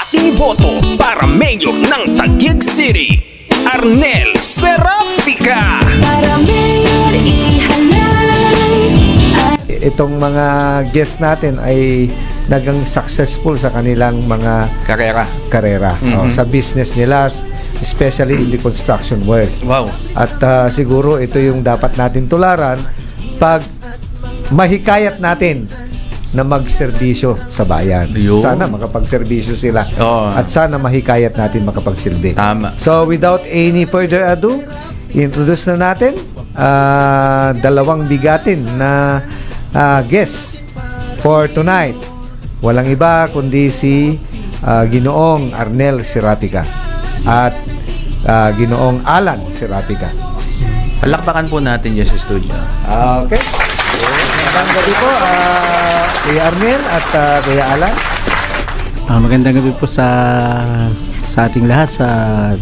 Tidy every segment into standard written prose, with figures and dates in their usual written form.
ating boto para mayor ng Taguig City, Arnel Serafica. Para mayor Itong mga guests natin ay nagang successful sa kanilang mga karera sa business nila, especially in the construction world. Wow. At siguro ito yung dapat natin tularan pag mahikayat natin na magserbisyo sa bayan. Yun. Sana makapagserbisyo sila. At sana mahikayat natin makapagsilbi. Tama. So without any further ado, introduce na natin dalawang bigatin na guest for tonight. Walang iba kundi si Ginoong Arnel Serafica at Ginoong Alan Serafica. Palakpakan po natin dyan sa studio. Okay. Magandang gabi po, Kuya Arnel at Kuya Alan. Magandang gabi po sa ating lahat sa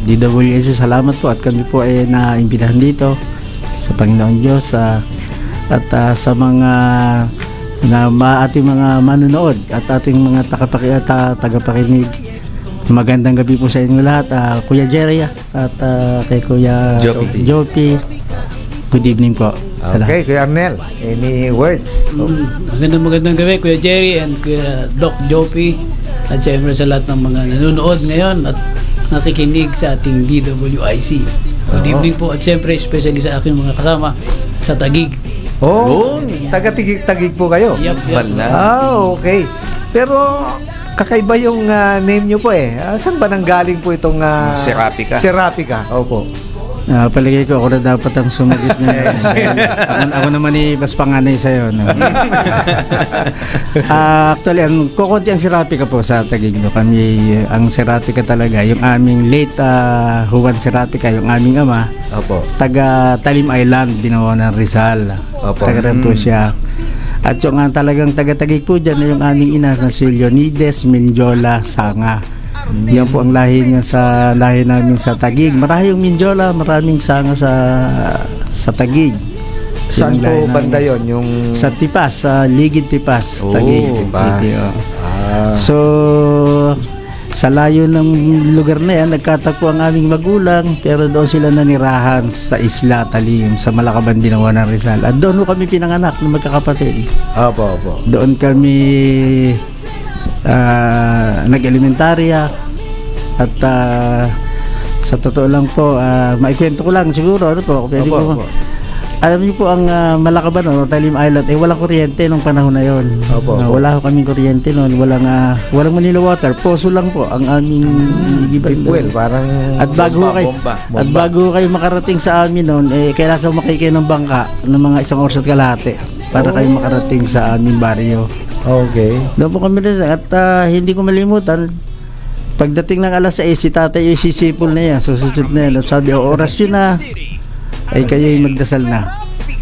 DWS. Salamat po at kami po ay naimbitahan dito sa Panginoon Diyos at sa mga ating mga manonood at ating mga tagapakinig. Magandang gabi po sa inyo lahat, Kuya Jerry at kay Kuya Jopi. Good evening po sa lahat. Okay, Kuya Arnel, any words? Magandang gabi, Kuya Jerry and Kuya Doc Jopi, at siyempre sa lahat ng mga nanonood ngayon at nakikinig sa ating DWIC. Good evening po at siyempre especially sa aking mga kasama sa Taguig. Taga-Taguig po kayo? Yep. Okay. Pero kakaiba yung name nyo po eh. Saan ba nanggaling po itong Serafica? Opo. Palagay ko ako na dapat ang sumagot niya. Ako naman mas panganay sa'yo. No? Actually, kukunti ang Serafica po sa Taguig. No? Kami, ang Serafica talaga, yung aming late Juan Serafica, yung aming ama, Opo. taga Talim Island, Binawan ng Rizal. Opo. Taga rin po siya. At yung talagang taga-Taguig po dyan, yung aming ina na si Leonides Mindiola Sanga. Yan po ang lahi niya sa lahi namin sa Taguig. Maraming Mindiola, maraming Sanga sa Taguig. Saan po banda yun? Yung sa Tipas, sa Ligid Tipas, Taguig City. So, sa layo ng lugar na yan, nagkatagpo ang aming magulang, pero doon sila nanirahan sa Isla Talim, sa Malakaban, Binawan ng Rizal. At doon kami pinanganak ng magkakapatid. Opo. Doon kami nag-elementarya at sa totoo lang po, maikwento ko lang siguro, pwede po. Alam niyo po ang Malakaban, Talim Island, walang kuryente nung panahon na yon. Wala ko kaming kuryente noon, walang Manila Water, poso lang po ang aming well, parang at bago kayo makarating sa amin noon, kailangan makikay ng bangka ng mga 1 oras at kalahati para kayo makarating sa aming baryo. Okay. Doon po kami rin at hindi ko malimutan, pagdating ng alas 6, si tatay yung sisipol na yan, susudod na yan, at sabi, oras yun na, ay kayo yung magdasal na.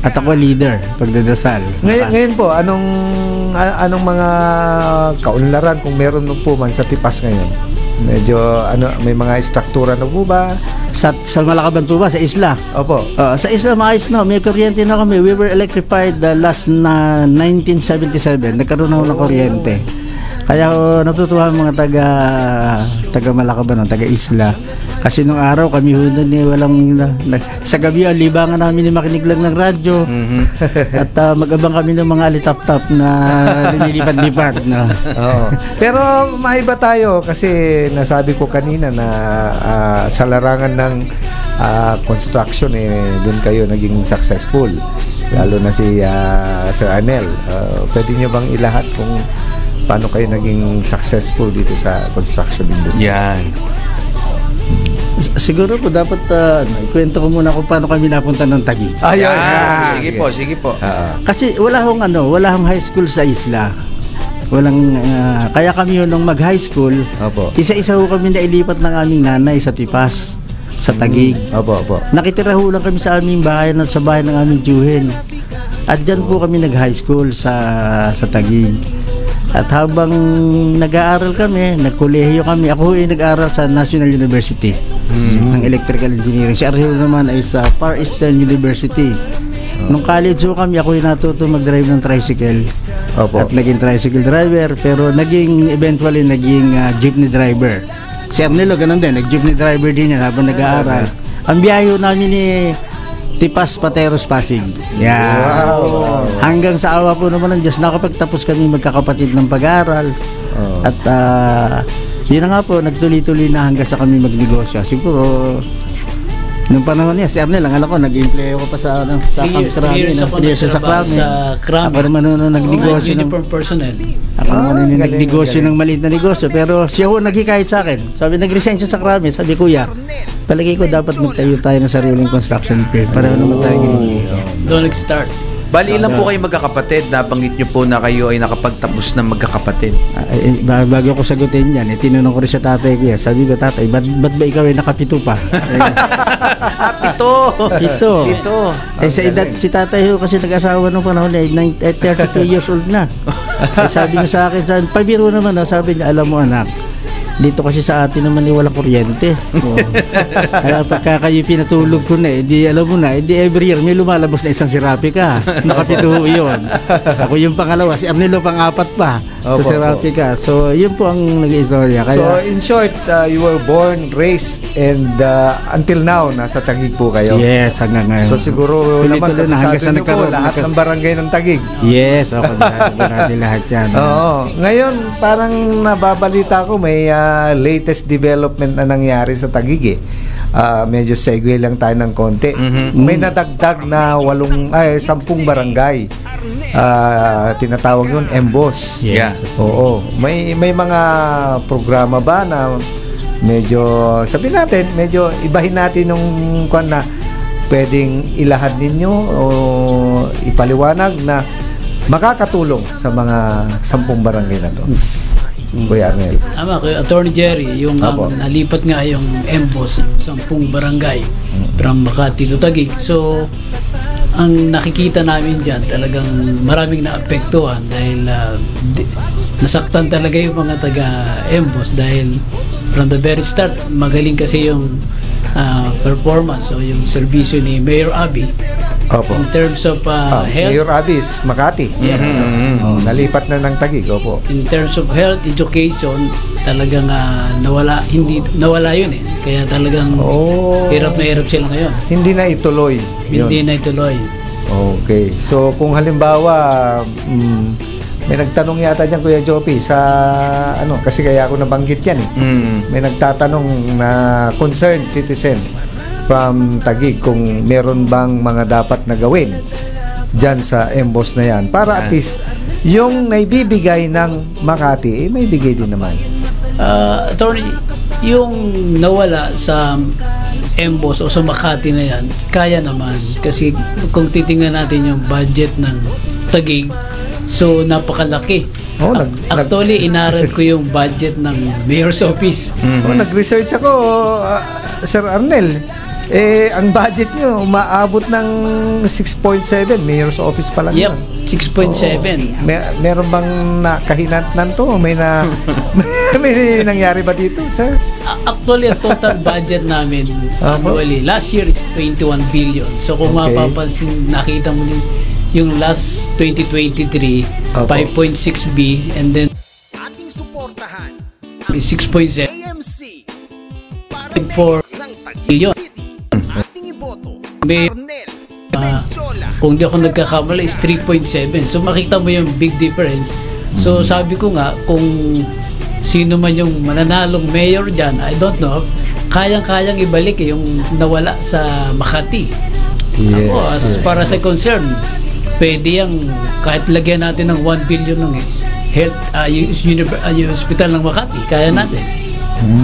At ako leader, pagdadasal. Ngayon po, anong mga kaunlaran kung meron po man sa Tipas ngayon? Medyo, may mga struktura na po ba? Sa Malakaban po ba? Sa isla? Opo. Sa isla, maayos na. May kuryente na kami. We were electrified last na 1977. Nagkaroon na ng kuryente. Kaya natutuwa ang mga taga Malakaban, taga isla. Kasi nung araw kami walang sa gabi libangan namin ni makinig lang ng radyo. At mag-abang kami ng mga alitap-tap na lumilipad-lipad. No? Pero maiba tayo kasi nasabi ko kanina na sa larangan ng construction doon kayo naging successful. Lalo na si Sir Arnel. Pwede niyo bang ilahat kung paano kayo naging successful dito sa construction industry? Yan. Siguro po dapat kwento ko muna kung paano kami napunta ng Taguig. Sige po. Kasi wala hong high school sa isla. Kaya kami nung mag-high school, isa-isa ho kami nailipat ng aming nanay sa Tipas, sa Taguig. Nakitira ho lang kami sa aming bahay, sa bahay ng aming tiyuhin. At dyan po kami nag-high school sa Taguig. At habang nag-aaral kami, nagkolehiyo kami, ako ay nag-aaral sa National University ng Electrical Engineering. Si Arhel naman ay sa Far Eastern University. Nung college ho kami, ako ay natuto mag-drive ng tricycle. Opo. At naging tricycle driver, pero eventually naging jeepney driver. Si Arnelo, ganun din, nag-jeepney driver din yan habang nag-aaral. Ang biyahe namin ni Tipas, Pateros, Pasig. Yeah. Wow. Hanggang sa awa po naman ng Diyos, nakapagtapos kami magkakapatid ng pag-aaral. At yun na nga po, nagtuloy-tuloy na hanggang sa kami magnegosyo. Siguro, nung panahon niya, si Arnel, ang alam ko, nag-empleo ko pa sa Krami. 3 years sa Krami. Ako naman nung nagnegosyo ng uniform personnel. Ako naman yung nagnegosyo ng maliit na negosyo. Pero siya ho naghikayat sa akin. Sabi, nag-resign siya sa Krami. Sabi, kuya, palagi ko dapat magtayo tayo ng sariling construction firm. Pareho naman tayo. Doon nag-start. Bali, ilan po kayo magkakapatid? Nabanggit nyo po na kayo ay nakapagtapos na magkakapatid. Bago ko sagutin yan, tinanong ko rin sa tatay ko yan. Sabi ko, tatay, ba't ba ikaw ay nakapito pa? Pito. Sa edad, si tatay ko kasi nag-asawa nung panahon ay 32 years old na. Sabi niya sa akin, pabiro naman, sabi niya, alam mo anak, dito kasi sa atin naman walang kuryente. Kaya pagka kayo pinatulog ko na, di alam mo na, di every year may lumalabas na isang Serapika. Nakapito yun. Ako yung pangalawa, si Arnelo pang-apat pa sa Serapika. So, yun po ang nag-istorya. So, in short, you were born, raised, and until now, nasa Taguig po kayo? Yes, hanggang ngayon. So, siguro naman, kapisabi niyo po, lahat ng barangay ng Taguig? Yes, ako natin lahat yan. Oo. Ngayon, parang nababalita ko, may latest development na nangyari sa Taguig. Medyo segue lang tayo ng konti. May nadagdag na 10 barangay. Tinatawag nun MBOS. Yeah. Oo. May mga programa ba na medyo, sabihin natin, medyo ibahin natin nung na pwedeng ilahad ninyo o ipaliwanag na makakatulong sa mga 10 barangay na to? Kuya Arnel. Tama, kay Attorney Jerry, yung nalipat nga yung MBOS, yung 10 barangay from Makati to Taguig. So, ang nakikita namin dyan, talagang maraming naapektuhan dahil nasaktan talaga yung mga taga-MBOS dahil from the very start, magaling kasi yung performance o yung serbisyo ni Mayor Abby. Opo. In terms of health. Mayor Abis, Makati. Nalipat na ng Taguig. Opo. In terms of health, education, talagang nawala yun eh. Kaya talagang hirap na hirap sila ngayon. Hindi na ituloy. Hindi na ituloy. Okay. So, kung halimbawa, may nagtanong yata dyan, Kuya Jopi, sa kasi kaya ako nabanggit yan eh. May nagtatanong na concerned citizen from Taguig kung meron bang mga dapat na gawin dyan sa MBOS na yan para at least yung naibibigay ng Makati may bigay din naman. Attorney, yung nawala sa MBOS o sa Makati na yan, kaya naman kasi kung titingnan natin yung budget ng Taguig, so napakalaki. Actually, inaral ko yung budget ng Mayor's Office. Nag-research ako, Sir Arnel. Ang budget nyo, umaabot ng 6.7. Mayor's Office pa lang yun. 6.7. Meron bang nakahinatnan to? May nangyari ba dito, sir? Actually, ang total budget namin annually, last year is 21 billion. So kung mapapansin, nakita mo din yung last 2023, 5.6 B, and then Ating suportahan 6.7 AMC for billion. Ating iboto May kung di ako nagkakamala is 3.7. So makita mo yung big difference. So sabi ko nga, kung sino man yung mananalong mayor dyan, I don't know, kayang-kayang ibalik yung nawala sa Makati. Yes. Ako, as para sa concern, pwede yung kahit lagyan natin ng 1 billion ng health, yung hospital ng Makati, kaya natin.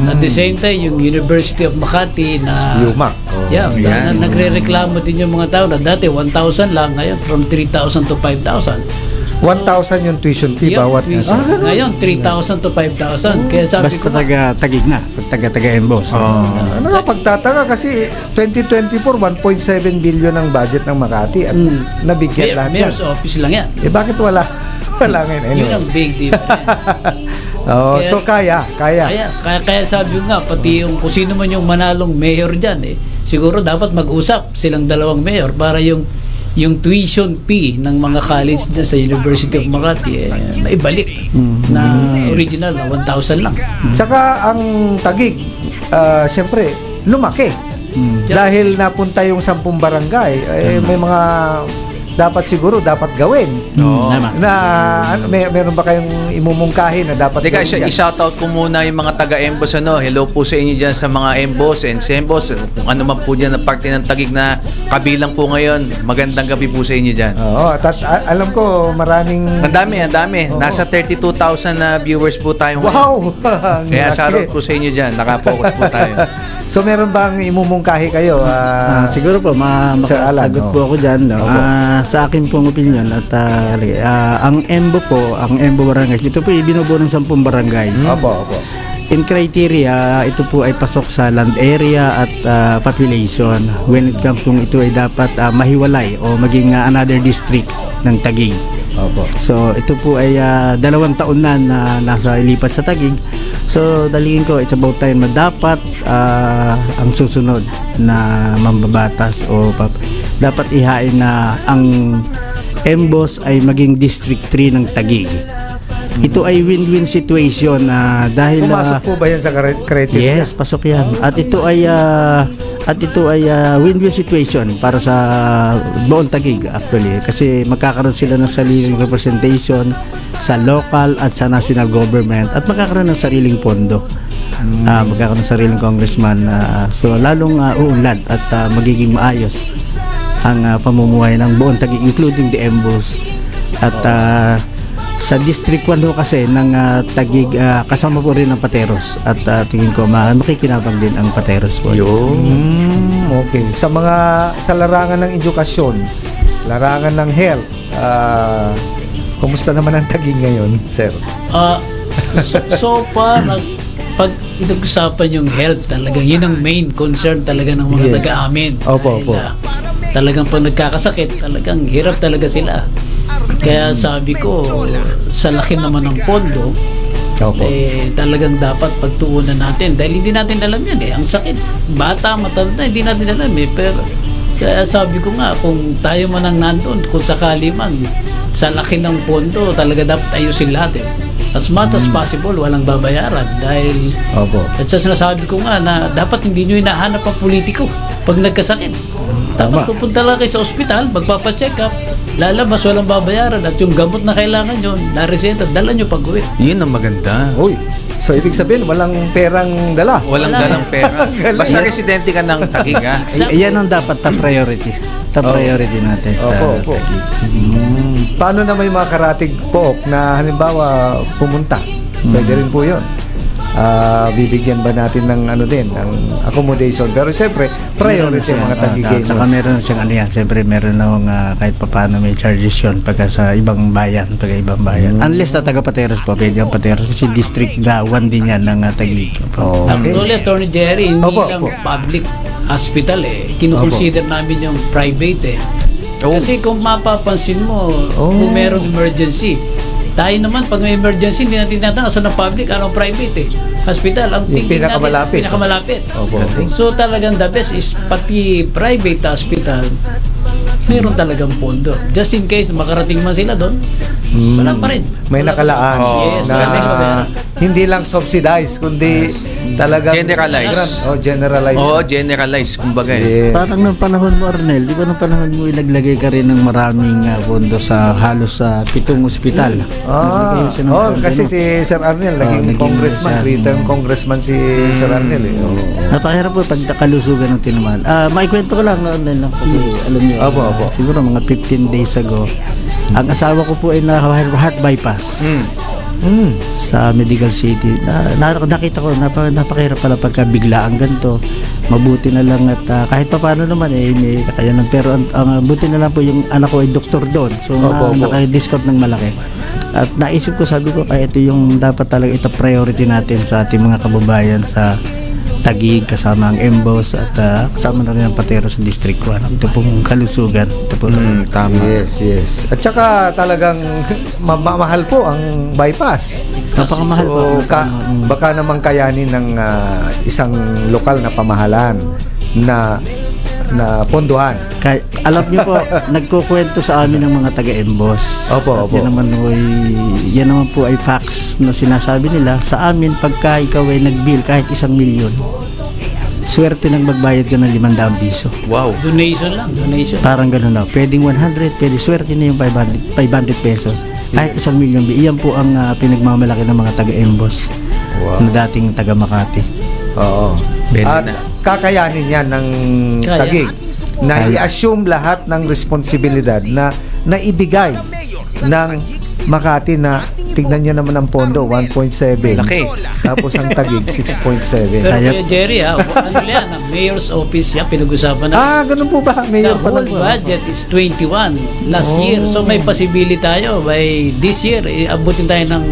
At the same time, yung University of Makati na UMac. nagre-reklamo din yung mga tao na dati 1,000 lang, ngayon from 3,000 to 5,000. 1,000 yung tuition fee bawat tuition. Ngayon 3,000 to 5,000. Kaya sabi basta ko taga-Taguig na, taga-MBOS. Nakapagtataka kasi 2024 1.7 billion ang budget ng Makati at nabigyan lahat yan. Mayor's Office lang yan. Bakit wala ngayon? Yun ang big difference. So kaya sabi ko nga, pati yung kung sino man yung manalong mayor dyan siguro dapat mag-usap silang dalawang mayor para yung yung tuition fee ng mga college na sa University of Makati naibalik na original na 1,000 lang. Saka ang Taguig, siyempre, lumaki. Dahil napunta yung 10 barangay, may mga dapat gawin. Tama. Na meron ba kayong imumungkahi na dapat Teka, gawin dyan? i-shoutout ko muna yung mga taga-Embos. Hello po sa inyo dyan sa mga Embos and Sembos. Kung ano man po dyan na parte ng Taguig na kabilang po ngayon. Magandang gabi po sa inyo dyan. Oo, at alam ko maraming... Ang dami. Oo. Nasa 32,000 na viewers po tayo ngayon. Wow! Kaya shoutout po sa inyo dyan. Nakapokus po tayo. So meron bang imumungkahi kayo? Siguro po, Sir Alan, makasagot po ako dyan. No? Sa akin pong opinion at ang EMBO po, ang EMBO Barangays, ito po ibinubuo ng 10 barangays. Opo. In criteria, ito po ay pasok sa land area at population. When it comes kung ito ay dapat mahiwalay o maging another district ng Taguig. Opo. So ito po ay 2 taon na nasa ilipat sa Taguig. So dalingin ko, it's about time na dapat ang susunod na mambabatas o dapat ihain na ang EMBOS ay maging District 3 ng Taguig. Ito ay win-win situation dahil Pumasok po ba yan sa criteria? yes, pasok yan. At ito ay win-win situation para sa buong Taguig actually, kasi magkakaroon sila ng sariling representation sa local at sa national government at magkakaroon ng sariling pondo. Magkakaroon ng sariling congressman, so lalong uunlad at magiging maayos ang pamumuhay ng buong Taguig, including the EMBOS. At sa District 1 kasi ng Taguig, kasama po rin ang Pateros at tingin ko makikinabang din ang Pateros po. Okay. Sa larangan ng edukasyon, larangan ng health, kumusta naman ang Taguig ngayon, sir? So far, pag ito-usapan yung health, talagang yun ang main concern talaga ng mga Yes. taga-amin. Opo. Talagang pag nagkakasakit, talagang hirap talaga sila. Kaya sabi ko, sa laki naman ng pondo, Opo. talagang dapat pagtuunan natin. Dahil hindi natin alam yan ang sakit. Bata, matanda, hindi natin alam Pero kaya sabi ko nga, kung tayo man ang nandun, kung sakali man, sa laki ng pondo, talaga dapat ayusin lahat As much as possible, walang babayaran. Dahil, Opo. at sa sinasabi ko nga na dapat hindi nyo hinahanap ang politiko pag nagkasakit. Dapat pupunta lang kayo sa ospital, magpapacheck up, lalabas, walang babayaran, at yung gamot na kailangan nyo, na-reseta, dala nyo pag-uwi. Yun ang maganda. Uy, so ibig sabihin, walang perang dala. Walang dalang pera. Basta residente ka ng Taguig, ha? Yan ang dapat top priority. Top priority natin sa Opo. Taguig. Paano na may mga karatig po na halimbawa pumunta? Pwede rin po yun. Bibigyan ba natin ng ng accommodation? Pero siyempre, priority ang mga Taguigeños. Saka meron siyang siyempre meron na kahit paano may charges yun pagka sa ibang bayan, Unless sa taga Pateros po, pwede ang Pateros kasi district 1 din yan ng Taguig. Actually, Attorney Jerry, hindi Opo, lang opo. public hospital kinukonsider namin yung private Kasi kung mapapansin mo, kung merong emergency, tayo naman pag may emergency, hindi natin tinatanong saan ang public, anong private hospital, ang Yung thinking pinakamalapit. natin, pinakamalapit. Opo. So talagang the best is pati private hospital, meron talagang pondo. Just in case makarating man sila doon, wala pa rin. May Wala pa rin. nakalaan Yes, na hindi lang subsidized, kundi talagang Generalized. generalized. Oo, generalize, kumbaga. Yes. Parang nung panahon mo, Arnel, di ba nung panahon mo naglagay ka rin ng maraming pondo sa halos sa 7 ospital? Naglagay siya ng pondo, kasi no? si Sir Arnel naging naging congressman, siya. three-term congressman si Sir Arnel Napakahirap po pag kalusugan ng tinamaan. Maikwento ko lang, Arnel, kasi alam niyo, Opo. siguro mga 15 days ago, ang asawa ko po ay na-heart bypass. Sa Medical City. Nakita ko, napakahirap pala pagka biglaan ganito. Mabuti na lang at kahit pa paano naman may kakayanan. Pero ang buti na lang po yung anak ko ay doktor doon. So naka-discount ng malaki. At naisip ko, sabi ko, ito yung dapat talaga ito priority natin sa ating mga kababayan sa Taguig, kasama ang EMBOS at kasama na rin ang Pateros sa District 1. Ito pong kalusugan. Ito po Tama. Yes. At saka talagang mahal po ang bypass. napakamahal po. Baka naman kayanin ng isang lokal na pamahalaan na na pondohan. Alam niyo po, nagkukwento sa amin ng mga taga-Embos. Opo, At opo. yan naman po ay facts na sinasabi nila. Sa amin, pagka ikaw ay nag-bill kahit 1 milyon, swerte nang magbayad ka ng 500 piso. Wow. Donation lang, donation. Parang gano'n na. Pwedeng 100, pwede swerte na yung 500 pesos. Kahit 1 milyon. Iyan po ang pinagmamalaki ng mga taga-Embos na dating taga-Makati. Oo. Pwede At na. kakayanin yan ng Kaya. Taguig na i-assume lahat ng responsibilidad na naibigay ng Makati na tignan nyo naman ang pondo, 1.7. Laki. Tapos ang Taguig, 6.7. Pero Kaya- Kuya Jerry, ano yan, ang mayor's office yan, pinag-usapan na. Ganun po ba? The Mayor pa whole lang po. budget is 21 last Oh. year. So may possibility tayo by this year, abutin tayo ng,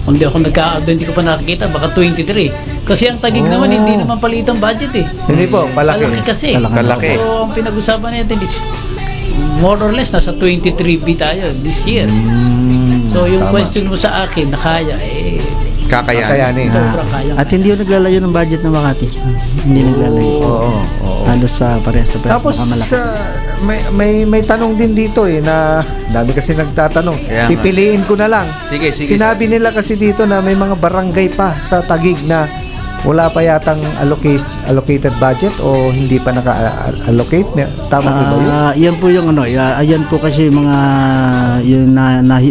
kung hindi ko pa nakikita, baka 23. Kasi ang Taguig naman, hindi naman paliit ang budget eh. Hindi po, palaki. Malaki kasi. Kalaki. So ang pinag-usapan natin is more or less nasa 23B tayo this year. So yung Tama. question mo sa akin na kaya, Kakayanin. sobrang kaya. At hindi yung naglalayo ng budget ng Makati. Hindi naglalayo. Oo. Halos sa parehas na Tapos nakamalaki. may tanong din dito na dami kasi nagtatanong. Kaya nga. Pipiliin ko na lang. Sige. Sinabi nila kasi dito na may mga barangay pa sa Taguig na wala pa yatang allocated budget o hindi pa naka-allocate. Tama po ba yun? Yan po yung ayan po kasi mga yung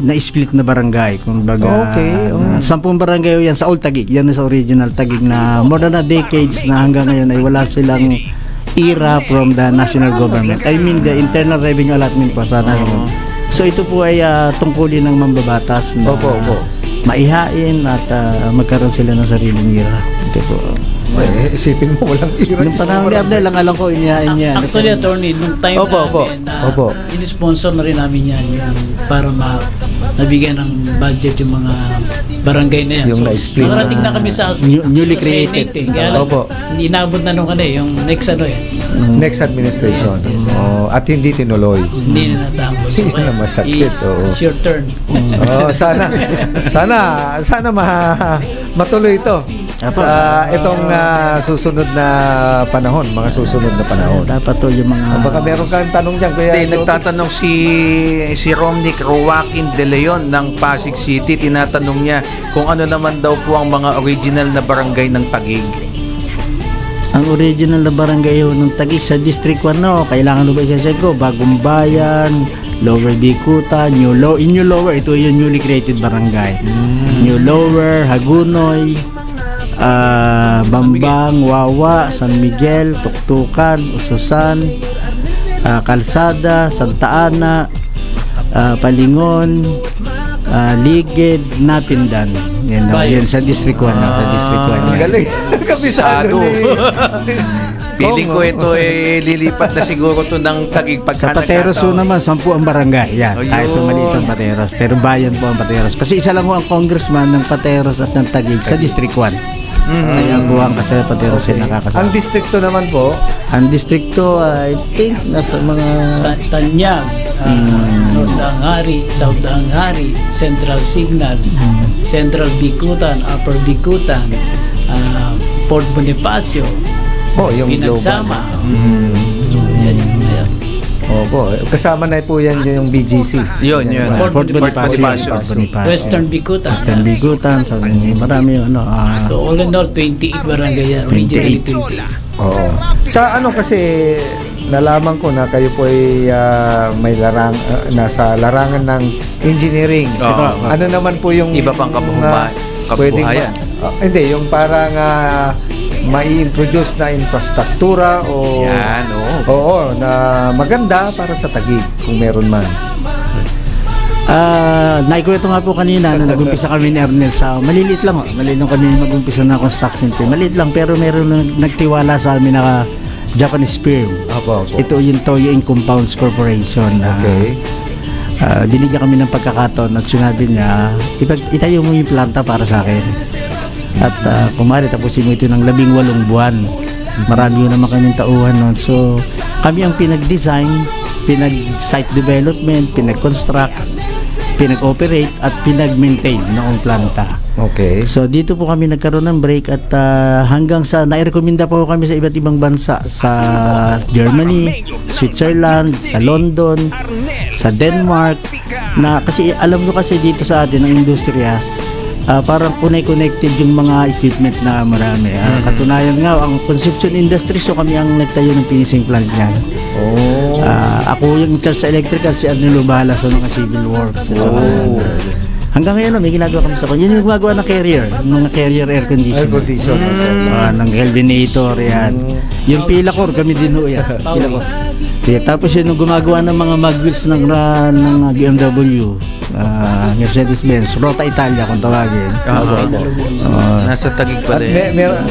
na-split na barangay. Kumbaga, Okay, 10 barangay yan sa Old Taguig. Yan sa original Taguig na more than a decades na hanggang ngayon ay wala silang IRA from the national government. I mean the Internal Revenue Allotment po sana. So ito po ay tungkulin ng mambabatas na Opo. maihain at magkaroon sila ng sariling IRA. Ito po. Isipin mo, walang ira. Nung panahon ni Abdel, ang alam ko, inihain niya. Actually, attorney, nung time Opo. namin, in-sponsor na rin namin yan yung para nabigyan ng budget yung mga barangay na yan. Yung na-split. Nakarating na kami sa Newly sa created. Senate, Kaya lang, Opo. hindi inabot na nung yung next Next administration. Yes. At hindi tinuloy. Hindi na natapos. Yun ang masakit, oo. It's your turn. Sana matuloy ito sa itong susunod na panahon, mga susunod na panahon. Dapat to yung mga... Baka meron kang tanong dyan, Kuya. Hindi, nagtatanong si Romnick Roaquin De Leon ng Pasig City. Tinatanong niya kung ano naman daw po ang mga original na barangay ng Taguig. Ang original na barangay ng Taguig sa District 1 kailangan ba isa ko? Bagong Bayan, Lower Bikuta, New Lower, ito yung newly created barangay. New Lower, Hagunoy, Bambang, Wawa, San Miguel, Tuktukan, Ususan, Kalsada, Santa Ana, Palingon, Ligid, Napindan. Yan sa District 1. Sa District 1 yan. Galing. Kabisado ni... Piling ko ito lilipat na siguro to ng Taguig Sa Pateros naman, 10 ang barangay. Yan, kahit maliit ang Pateros. Pero bayan po ang Pateros. Kasi isa lang po ang congressman ng Pateros at ng Taguig sa District 1. Kaya buwang kasi Pateros ay nakakasama. Ang distrito naman po, Ang distrito, I think, nasa mga... Tanyag, North Angari, South Angari, Central Signal, Central Bikutan, Upper Bikutan, Port Bonifacio, yung Pinagsama. So, yan. Opo, kasama na po yan yung BGC. Yun. Port Bonifacio. Western Bikutan. Western Bikutan, marami yung So all in all, 28 barangay yan. Originally 28. Oo. Sa kasi nalaman ko na kayo po ay may nasa larangan ng engineering. Oo. Ano naman po yung Iba pang kabuhayan. Hindi, yung parang mai-introduce na infrastruktura o Yan, oo, na maganda para sa Taguig kung meron man. Naikuwento nga po kanina na nag-umpisa kami ni Ernel sa maliliit lang. Maliit lang kami mag-umpisa na construction team. Maliit lang pero meron nagtiwala sa amin na Japanese firm. Opo. Ito yung Toyo Inc. Compounds Corporation. Okay. Binigyan kami ng pagkakataon at sinabi niya, itayo mo yung planta para sa akin. At kumari tapusin mo ito ng 18 buwan. Marami yun naman kaming tauhan nun. So kami ang pinag-design, pinag-site development, pinag-construct. pinag-operate at pinag-maintain noong planta. Okay. So dito po kami nagkaroon ng break at hanggang sa nairekomenda po kami sa iba't ibang bansa, sa Germany, Switzerland, sa London, sa Denmark, na kasi alam nyo kasi dito sa atin ang industriya, parang connected yung mga equipment na marami. Katunayan nga, ang construction industry, so kami ang nagtayo ng finishing plant niyan. Ako yung in charge sa electrical, si Arnel bahala sa mga civil works. Hanggang ngayon, may ginagawa kami sa kanya. Yun yung gumagawa ng carrier, mga carrier air condition. Ng Helvenator, yan. Yung Pilacor, kami din ho yan. Pilacor. Tapos yun yung gumagawa ng mga magwheels ng BMW, Mercedes-Benz, Rota Italia kung tawagin. Nasa Taguig pala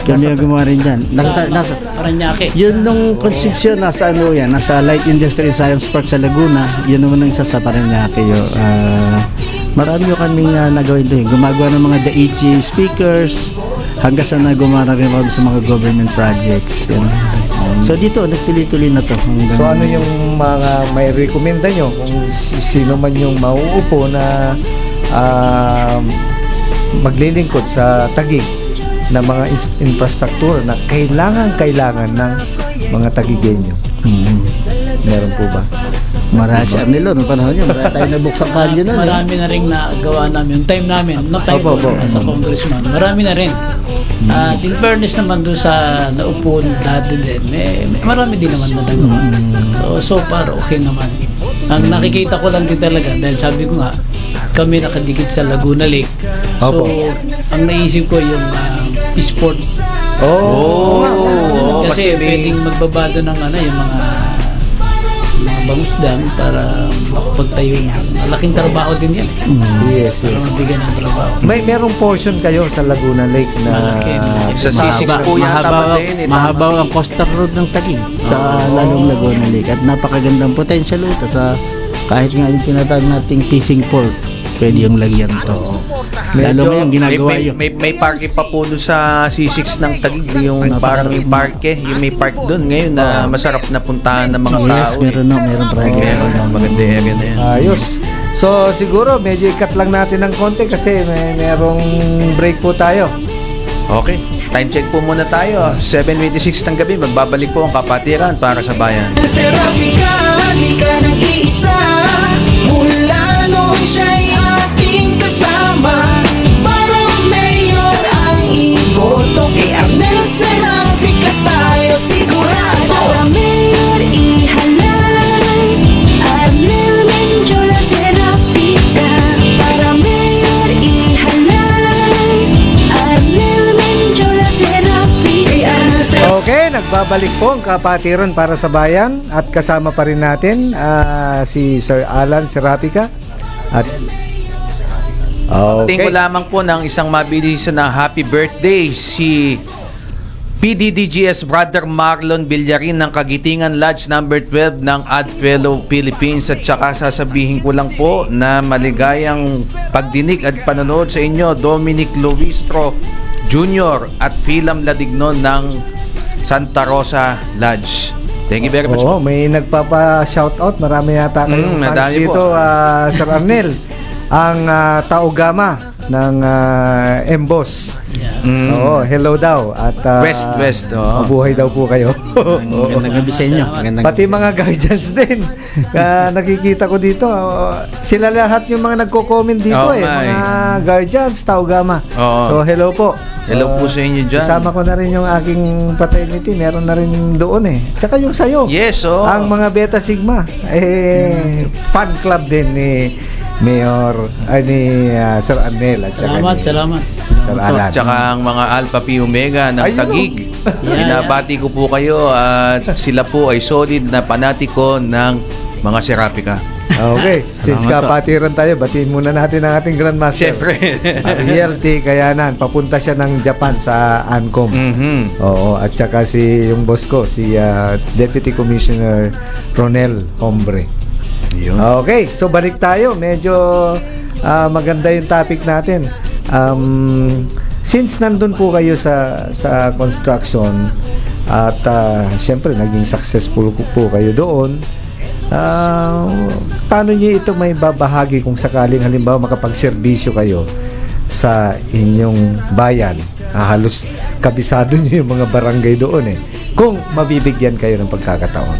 Kami yung gumawa rin dyan. Nasa Paranaque. yun nung conception nasa ano yan, nasa Light Industry and Science Park sa Laguna. Yun naman ang isa sa Paranaque yun. Marami yung kaming nagawin doon. Gumagawa ng mga Daiichi speakers hanggang sa gumawa rin kami sa mga government projects. Yan. So dito, nagtuloy-tuloy na to. So ano yung mga may rekomenda nyo kung sino man yung mauupo na maglilingkod sa Taguig na mga infrastruktura na kailangan ng mga Taguigenyo? Meron po ba? Marami siya nila noong panahon niya. Marami tayo nabuksang kalye nun. Marami na rin nagawa namin. Yung time namin, sa congressman, marami na rin. At in fairness naman doon sa naupo dati din, marami din naman nagawa. So far, okay naman. Ang nakikita ko lang din talaga, dahil sabi ko nga, kami nakadikit sa Laguna Lake. So, ang naisip ko yung sport. Kasi pwedeng magbabado ng yung mga bangusdan para makapagtayo niya. Malaking trabaho din yan. Yes. Para mabigyan ng trabaho. Merong portion kayo sa Laguna Lake na Malaki. Sa C6 po yata mahabaw ang coastal road ng Taguig sa lalong Laguna Lake at napakagandang potential ito sa kahit nga yung tinatawag nating fishing port, pwede yung lagyan to. Lalo ngayon ginagawa yun. May parke pa po doon sa C6 ng Taguig, yung parang yung parke, yung may park doon ngayon na masarap na puntahan ng mga tao. Yes, meron parang maganda area na yan. Ayos. So siguro medyo ikat lang natin ng konti kasi merong break po tayo. Okay, time check po muna tayo. 7:26 ng gabi, magbabalik po ang Kapatiran para sa Bayan. Serapika, di ka nag-iisa. Mula noon siya'y ating kasama. Parang mayor ang iboto kay Arnel Serapika tayo sigurado. Para mayor ihalal Arnel Menjola Serapika. Para mayor ihalal Arnel Menjola Serapika. Okay, nagbabalik po ang Kapatiran para sa Bayan at kasama pa rin natin si Sir Alan Serapika at Tingin ko lamang po ng isang mabilis na happy birthday si PDDGS Brother Marlon Villarin ng Kagitingan Lodge number 12 ng Oddfellow Philippines, at saka sasabihin ko lang po na maligayang pagdinig at panonood sa inyo Dominic Luistro Jr. at Philam Ladignon ng Santa Rosa Lodge. Thank you very much. May nagpapa-shoutout. Marami yata kayong fans dito, Sir Arnel. Ang Taogama ng Embos. Hello daw. At West. mabuhay daw po kayo. Magandang gabi sa inyo. Pati mga guardians din. Nakikita ko dito. Sila lahat yung mga nagko-comment dito mga guardians, Taogama. So hello po. Hello po sa inyo dyan. Isama ko na rin yung aking paternity. Meron na rin doon Tsaka yung sayo. Yes, Ang mga Beta Sigma. Fan club din ni Mayor ni Sir Arnel at Salamat. Sir Alan. Tsaka ang mga Alpha Pi Omega ng Taguig. Binabati ko po kayo at sila po ay solid na panatiko ng mga Serapika. Okay, since Kapatiran tayo, batiin muna natin ang ating Grandmaster. Siyempre. Ariel T. Kayanan, papunta siya ng Japan sa ANCOM. Oo, at saka yung boss ko, si Deputy Commissioner Ronel Hombre. Okay, so balik tayo. Medyo maganda yung topic natin. Since nandun po kayo sa construction at syempre naging successful po kayo doon, Paano niyo ito may babahagi kung sakaling halimbawa makapagserbisyo kayo sa inyong bayan? Halos kabisado niyo yung mga barangay doon kung mabibigyan kayo ng pagkakataon.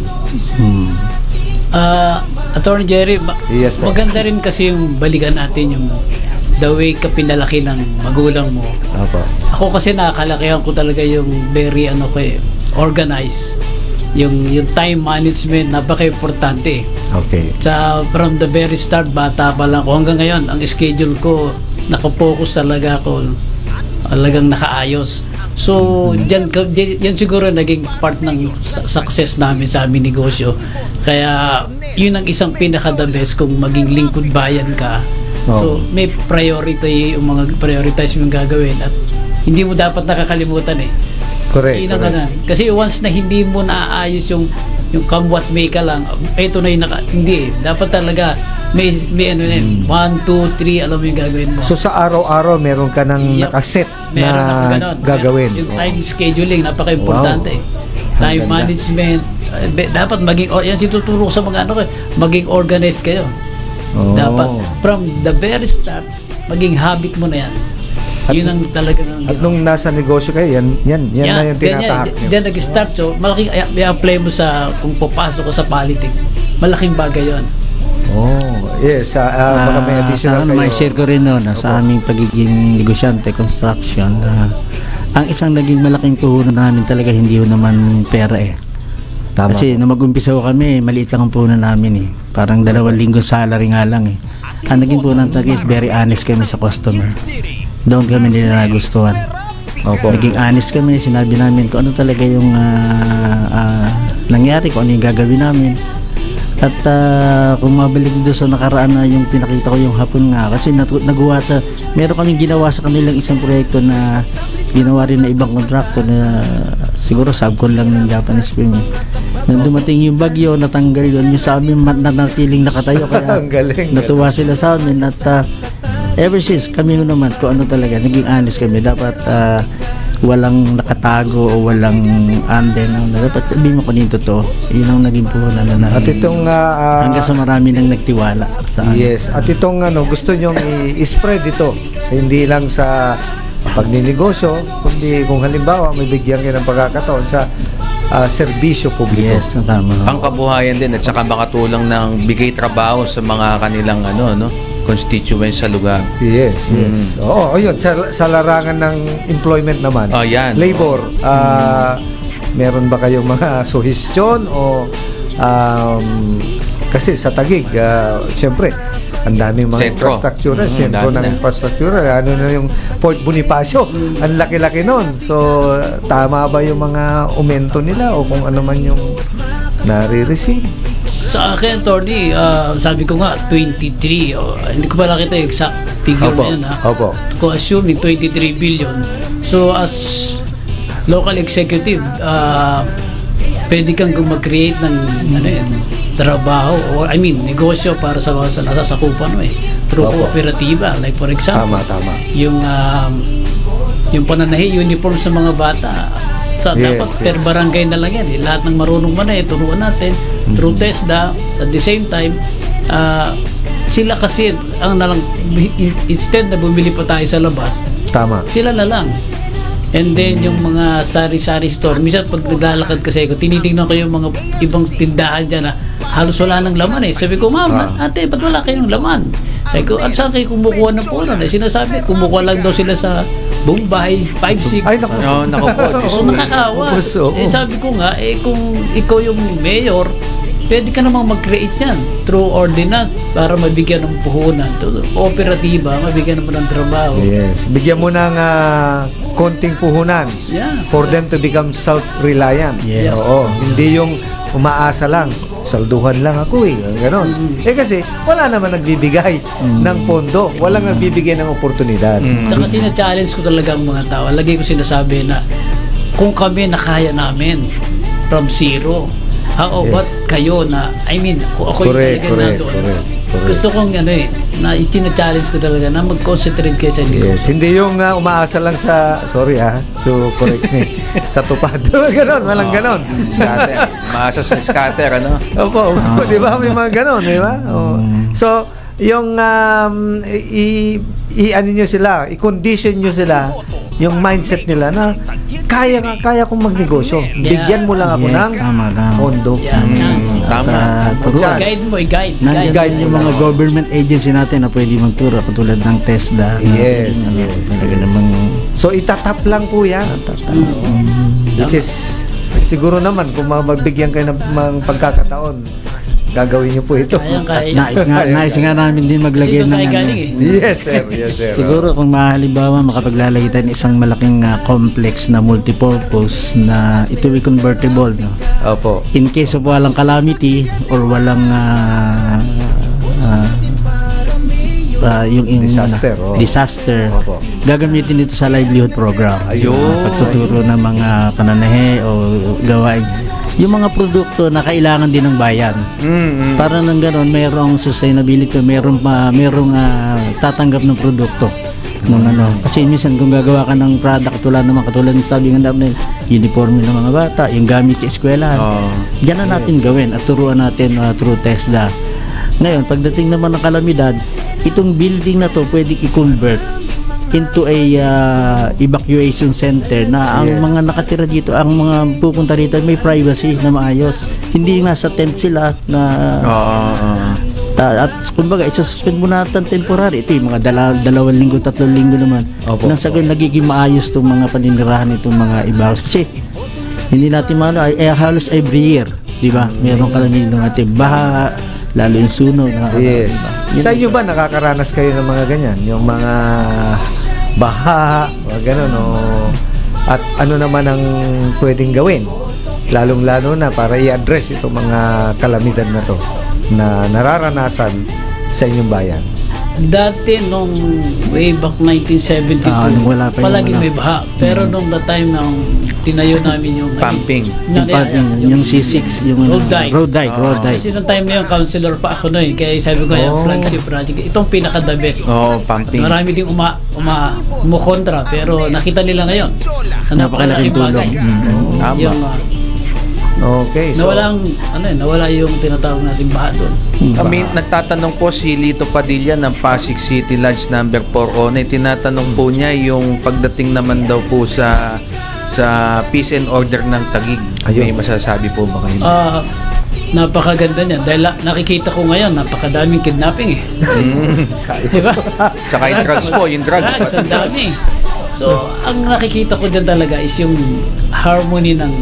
Attorney Jerry, Yes, po. maganda rin kasi yung balikan natin yung the way ka pinalaki ng magulang mo. Opo. Ako kasi nakakalakihan ko talaga yung very organized. Yung time management, napaka-importante. Okay. From the very start, bata pa lang ako hanggang ngayon, ang schedule ko, nakapokus talaga ako, talagang nakaayos. So, yan siguro naging part ng success namin sa aming negosyo. Kaya, yun ang isang pinaka-the best kung maging lingkod bayan ka. So, may priority, yung mga prioritize mo yung gagawin at hindi mo dapat nakakalimutan Correct. Kasi once na hindi mo naaayos yung come what may ka lang, ito na yung hindi. Dapat talaga may 1, 2, 3, alam mo yung gagawin mo. So sa araw-araw meron ka ng nakaset Meron akong na ganon. gagawin. Yung time scheduling, napaka-importante. Time Ang ganda. management, dapat maging, yan situturo ko sa mga maging organized kayo. Dapat, from the very start, maging habit mo na yan. Yun ang talagang At nung nasa negosyo kayo, yan na yung tinatahak nyo. Then nag-start, so malaking i-apply mo sa kung papasok ko sa politics. Malaking bagay yun. Yes. Baka may additional may share ko rin noon sa aming pagiging negosyante, construction. Ang isang naging malaking puhunan namin talaga hindi ho naman pera Tama. Kasi nung mag-umpisa ho kami, maliit lang ang puhunan namin Parang 2 linggong salary nga lang Ang naging puhunan talaga is very honest kami sa customer. Doon kami nila nagustuhan. Naging honest kami, sinabi namin kung ano talaga yung nangyari, kung ano yung gagawin namin. At kung mabalik doon sa nakaraan na yung pinakita ko yung hapon nga, kasi meron kaming ginawa sa kanilang isang proyekto na ginawa rin na ibang kontraktor na siguro subcon lang ng Japanese firm. Nung dumating yung bagyo, natanggal yun, yung sa amin nanatiling nakatayo, kaya natuwa sila sa amin. At ever since, kami naman, kung ano talaga, naging honest kami. Dapat walang nakatago o walang under. Dapat sabihin mo kung yung totoo. Yun ang naging puhunan na namin. At itong hanggang sa marami nang nagtiwala sa amin. Yes. At itong gusto nyong i-spread ito. Hindi lang sa pagninegosyo, kundi kung halimbawa may bigyan kayo ng pagkakataon sa serbisyo publiko. Yes, tama. Ang kabuhayan din at saka makatulong ng bigay trabaho sa mga kanilang constituents sa lugar. Yes. Oo, yun. Sa larangan ng employment naman. Yan. Labor. Meron ba kayong mga suggestion o kasi sa Taguig, syempre, ang daming mga infrastructure, sentro ng infrastructure. Ano na yung Port Bonifacio, ang laki-laki nun. So, tama ba yung mga aumento nila o kung ano man yung nare-receive? Sa akin, Attorney, sabi ko nga 23, hindi ko pa nakita yung exact figure na yun kung assuming 23 billion. So as local executive, pwede kang mag-create ng trabaho or negosyo para sa nasasakupan mo through kooperatiba, like for example yung pananahi uniform sa mga bata. So, dapat per barangay na lang yan. Lahat ng marunong man turuan natin through TESDA. At the same time, sila kasi ang nalang, instead na bumili pa tayo sa labas, sila na lang. And then yung mga sari-sari store, minsan pag naglalakad kasi ako, tinitingnan ko yung mga ibang tindahan dyan na halos wala ng laman Sabi ko, ma'am, ate, ba't wala kayong laman? Sabi ko, at saan kayo kumukuha ng puno? Sinasabi, kumukuha lang daw sila sa Bombay, 5-6. Ay, naku. Nakakawa. Sabi ko nga, kung ikaw yung mayor, pwede ka namang mag-create yan through ordinance para mabigyan ng puhunan. Kooperatiba, mabigyan naman ng trabaho. Yes. Bigyan mo ng konting puhunan for them to become self-reliant. Yes. Oo. Hindi yung umaasa lang. Salduhan lang ako ganon. Kasi wala naman nagbibigay ng pondo. Walang nagbibigay ng oportunidad. Tsaka tina-challenge ko talaga ang mga tao. Lagi ko sinasabi na kung kami nakaya namin from zero, how about kayo na, kung ako yung talaga nandun, gusto kong na itina-challenge ko talaga na mag-concentrate kayo sa Diyos. Yes, hindi yung umaasa lang sa, sorry to correct me, sa tupad. Ganon, walang ganon. Scatter. Maasa sa scatter, ano? Opo, di ba? May mga ganon, di ba? So, yung ano nyo sila, i-condition nyo sila, yung mindset nila na kaya kong magnegosyo. Bigyan mo lang ako ng tama. pondo. Chance. Tama. Turuan. Guide mo, guide. Nandiyan yung mga government agency natin na pwede magturo katulad ng TESDA. Yes, yes. So itatap lang po yan. Which is siguro naman kung magbigyan kayo ng pagkakataon, gagawin niyo po ito. Nais nga namin din maglagay ng Yes, sir. Yes, sir. Siguro kung halimbawa makapaglalagay tayo ng isang malaking complex na multipurpose na ito ay convertible, no? Opo. In case of walang calamity or walang yung Disaster, disaster, Opo. gagamitin ito sa livelihood program. Ayun. Pagtuturo ng mga pananahe o gawain. Yung mga produkto na kailangan din ng bayan. Para nang ganoon, mayroong sustainability, mayroong tatanggap ng produkto. Kasi minsan kung gagawa ka ng product katulad ng sabi nga namin, uniforme ng mga bata, yung gamit sa eskwelahan. Diyan na natin gawin at turuan natin through TESDA. Ngayon, pagdating naman ng kalamidad, itong building na to pwedeng i-convert into a evacuation center na ang mga nakatira dito, ang mga pupunta rito may privacy na maayos. Hindi nasa tent sila na at kumbaga isa-suspend mo natin temporary. Ito yung mga 2 linggo, 3 linggo naman. Nang sa ganun nagiging maayos itong mga paninirahan itong mga ibawas. Kasi hindi natin halos every year, di ba? Meron kalamig ng ating baha, lalo yung sunog. Yes. Sa inyo ba nakakaranas kayo ng mga ganyan? Yung mga baha, gano'n, at ano naman ang pwedeng gawin? Lalong-lalo na para i-address itong mga kalamidad na to na nararanasan sa inyong bayan. Dati nung way back 1972, palagi may baha. Pero nung the time nang tinayo namin yung pumping, yung C6, yung road dike. Kasi nung time na yun, counselor pa ako na kaya sabi ko yung flagship project, itong pinaka-the best. Pumping. Marami ding umukontra, pero nakita nila ngayon na napakalaking tulong. Yung Okay, so nawala yung tinatawag nating baha doon. Kami nagtatanong po si Lito Padilla ng Pasig City Lodge number 4 tinatanong po niya yung pagdating naman daw po sa peace and order ng Taguig. May masasabi po ba kayo? Napakaganda niya dahil nakikita ko ngayon napakadaming kidnapping diba? Tsaka yung drugs po, yung drugs. Ang dami. So, ang nakikita ko dyan talaga is yung harmony ng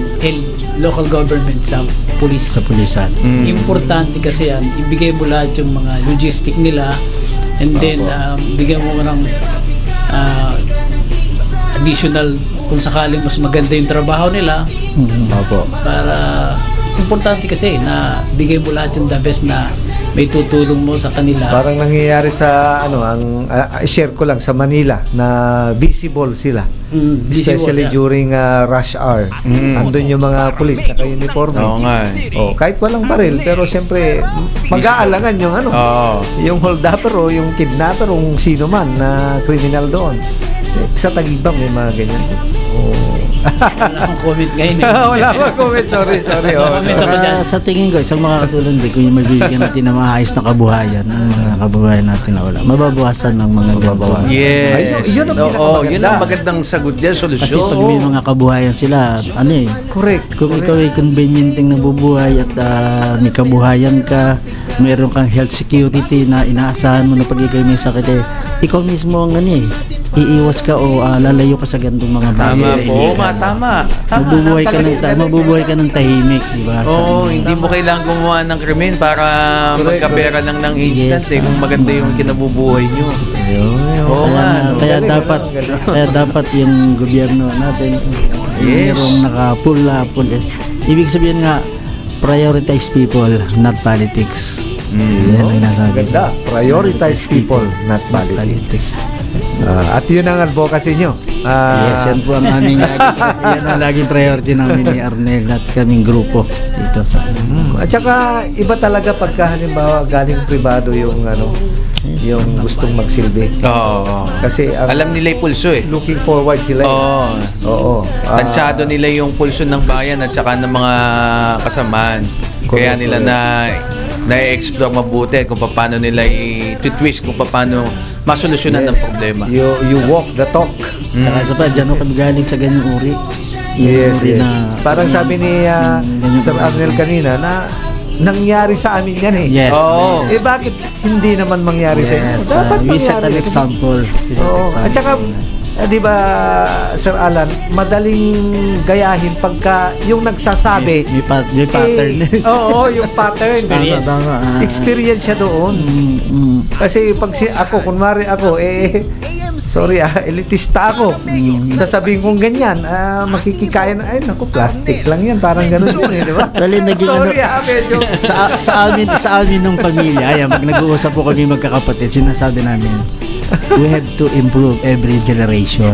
local government sa police. Sa pulisan. Importante kasi yan. Ibigay mo lahat yung mga logistic nila and then bigyan mo ng additional kung sakaling mas maganda yung trabaho nila. Para importante kasi na bigay mo lahat yung the best na may tutulong mo sa kanila. Parang nangyayari sa share ko lang sa Manila na visible sila. Especially during rush hour. Andun yung mga pulis na uniforme. Kahit walang baril pero siyempre mag-aalangan yung yung holduper o yung kidnapper o sino man na criminal doon. Sa Taguig ba may mga ganyan? Wala akong comment ngayon. Wala akong comment. Sorry. Sa tingin ko, isang makakatulong din kung yung mabibigyan natin na maayos na kabuhayan, ang mga kabuhayan natin na wala. Mababawasan ng mga ganito. Yes. Yun ang magandang sagot niya, solusyon. Kasi pag may mga kabuhayan sila, correct. Kung ikaw ay convenienting nabubuhay at may kabuhayan ka, meron kang health security na inaasahan mo na pag ikaw may sakit, ikaw mismo ang iiwas ka o lalayo ka sa ganitong mga bagay. Tama. Mabubuhay ka ng tahimik, di ba? Hindi mo kailangan gumawa ng krimen para magkapera lang ng instant kung maganda yung kinabubuhay nyo. Kaya dapat yung gobyerno natin mayroong naka-pull. Ibig sabihin nga, prioritize people, not politics. Yan ang nasabi. Prioritize people, not politics. At yun ang advocacy nyo. Yes, yan po ang aming yan ang laging priority namin ni Arnel at kaming grupo dito sa At saka iba talaga pagka halimbawa galing pribado yung yung gustong magsilbi. Oo. Kasi Alam nila yung pulso eh. looking forward sila. Oo. Oo. Tansyado nila yung pulso ng bayan at saka ng mga kasamaan. Kaya Correct, nila na-explore mabuti kung paano nila i-twist, kung paano masolusyonan ng problema. You walk the talk. Saka sa pa, dyan kami galing sa ganyang uri. Yung Yes, uri yes. na- Parang sabi ni ganyan Sir po. Arnel kanina na nangyari sa amin yan eh. Yes. Oo. Bakit hindi naman mangyari sa inyo? Yes, Dapat we set an mangyari. example. We set Oo. example. At saka, di ba, Sir Alan, madaling gayahin pagka yung nagsasabi, may pattern. oo, yung pattern. Experience. Experience siya doon. Kasi pag ako, kunwari ako, sorry elitista ako. Sasabihin kong ganyan, makikikain, ay naku, plastic lang yan, parang ganun yun di ba? Dali, naging Sorry medyo. sa amin ng pamilya, pag nag-uusap po kami magkakapatid, sinasabi namin, we have to improve every generation.